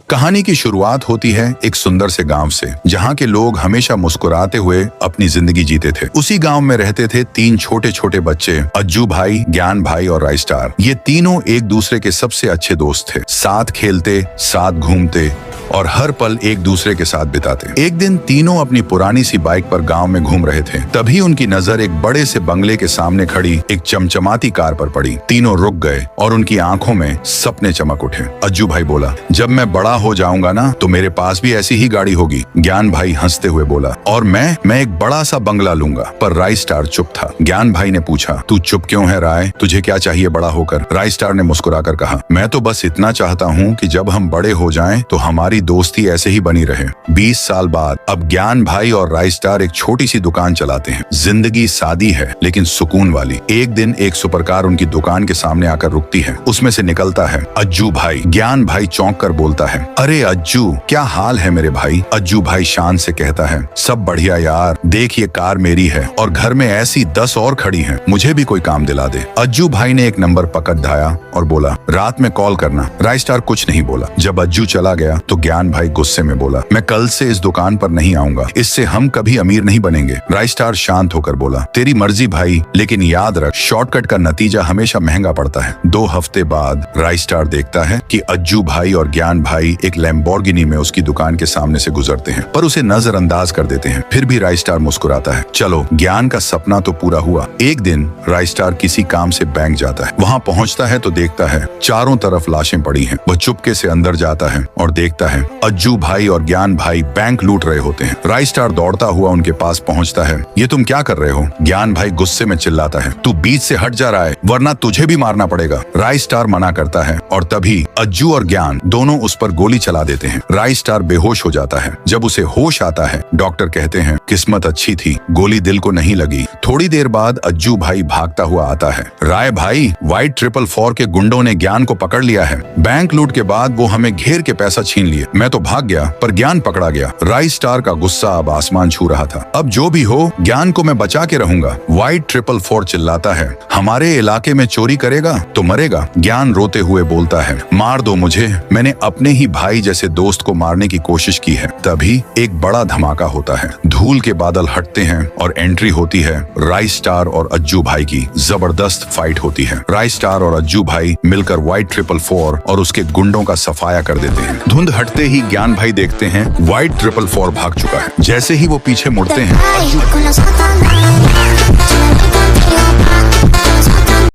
कहानी की शुरुआत होती है एक सुंदर से गांव से, जहां के लोग हमेशा मुस्कुराते हुए अपनी जिंदगी जीते थे। उसी गांव में रहते थे 3 छोटे छोटे बच्चे, अज्जू भाई, ज्ञान भाई और राय स्टार। ये तीनों एक दूसरे के सबसे अच्छे दोस्त थे। साथ खेलते, साथ घूमते और हर पल एक दूसरे के साथ बिताते। एक दिन तीनों अपनी पुरानी सी बाइक पर गांव में घूम रहे थे। तभी उनकी नजर एक बड़े से बंगले के सामने खड़ी एक चमचमाती कार पर पड़ी। तीनों रुक गए और उनकी आंखों में सपने चमक उठे। अज्जू भाई बोला, जब मैं बड़ा हो जाऊंगा ना तो मेरे पास भी ऐसी ही गाड़ी होगी। ज्ञान भाई हंसते हुए बोला, और मैं एक बड़ा सा बंगला लूंगा। पर राय स्टार चुप था। ज्ञान भाई ने पूछा, तू चुप क्यों है राय? तुझे क्या चाहिए बड़ा होकर? राय स्टार ने मुस्कुराकर कहा, मैं तो बस इतना चाहता हूँ कि जब हम बड़े हो जाएं तो हमारी दोस्ती ऐसे ही बनी रहे। 20 साल बाद अब ज्ञान भाई और राय स्टार एक छोटी सी दुकान चलाते हैं। जिंदगी सादी है लेकिन सुकून वाली। एक दिन एक सुपरकार उनकी दुकान के सामने आकर रुकती है। उसमें से निकलता है अज्जू भाई। ज्ञान भाई चौंक कर बोलता है, अरे अज्जू, क्या हाल है मेरे भाई? अज्जू भाई शान से कहता है, सब बढ़िया यार, देख ये कार मेरी है और घर में ऐसी 10 और खड़ी हैं, मुझे भी कोई काम दिला दे। अज्जू भाई ने एक नंबर पकड़ ढाया और बोला, रात में कॉल करना। राय स्टार कुछ नहीं बोला। जब अज्जू चला गया तो ज्ञान भाई गुस्से में बोला, मैं कल से इस दुकान पर नहीं आऊंगा, इससे हम कभी अमीर नहीं बनेंगे। राय स्टार शांत होकर बोला, तेरी मर्जी भाई, लेकिन याद रख, शॉर्टकट का नतीजा हमेशा महंगा पड़ता है। 2 हफ्ते बाद राय स्टार देखता है कि अज्जू भाई और ज्ञान भाई एक लैम्बोर्गिनी में उसकी दुकान के सामने से गुजरते हैं, पर उसे नजरअंदाज कर देते हैं। फिर भी राय स्टार मुस्कुराता है। चलो, ज्ञान का सपना तो पूरा हुआ। एक दिन राय स्टार किसी काम से बैंक जाता है। वहाँ पहुँचता है तो देखता है चारों तरफ लाशें पड़ी हैं। वह चुपके से अंदर जाता है और देखता है अज्जू भाई और ज्ञान भाई बैंक लूट रहे होते हैं। राय स्टार दौड़ता हुआ उनके पास पहुँचता है। ये तुम क्या कर रहे हो? ज्ञान भाई गुस्से में चिल्लाता है, तू बीच से हट जा रहा है वरना तुझे भी मारना पड़ेगा। राय स्टार मना करता है और तभी अज्जू और ज्ञान दोनों उस पर गोली चला देते हैं। राय स्टार बेहोश हो जाता है। जब उसे होश आता है, डॉक्टर कहते हैं, किस्मत अच्छी थी, गोली दिल को नहीं लगी। थोड़ी देर बाद अज्जू भाई भागता हुआ आता है। राय भाई, वाइट 444 के गुंडों ने ज्ञान को पकड़ लिया है। बैंक लूट के बाद वो हमें घेर के पैसा छीन लिए। मैं तो भाग गया पर ज्ञान पकड़ा गया। राय स्टार का गुस्सा अब आसमान छू रहा था। अब जो भी हो, ज्ञान को मैं बचा के रहूंगा। वाइट 444 चिल्लाता है, हमारे इलाके में चोरी करेगा तो मरेगा। ज्ञान रोते हुए बोलता है, मार दो मुझे, मैंने अपने ही भाई जैसे दोस्त को मारने की कोशिश की है। तभी एक बड़ा धमाका होता है। धूल के बादल हटते हैं और एंट्री होती है राय स्टार और अज्जू भाई की। जबरदस्त फाइट होती है। राय स्टार और अज्जू भाई मिलकर वाइट 444 और उसके गुंडों का सफाया कर देते हैं। धुंध हटते ही ज्ञान भाई देखते हैं वाइट 444 भाग चुका है। जैसे ही वो पीछे मुड़ते हैं,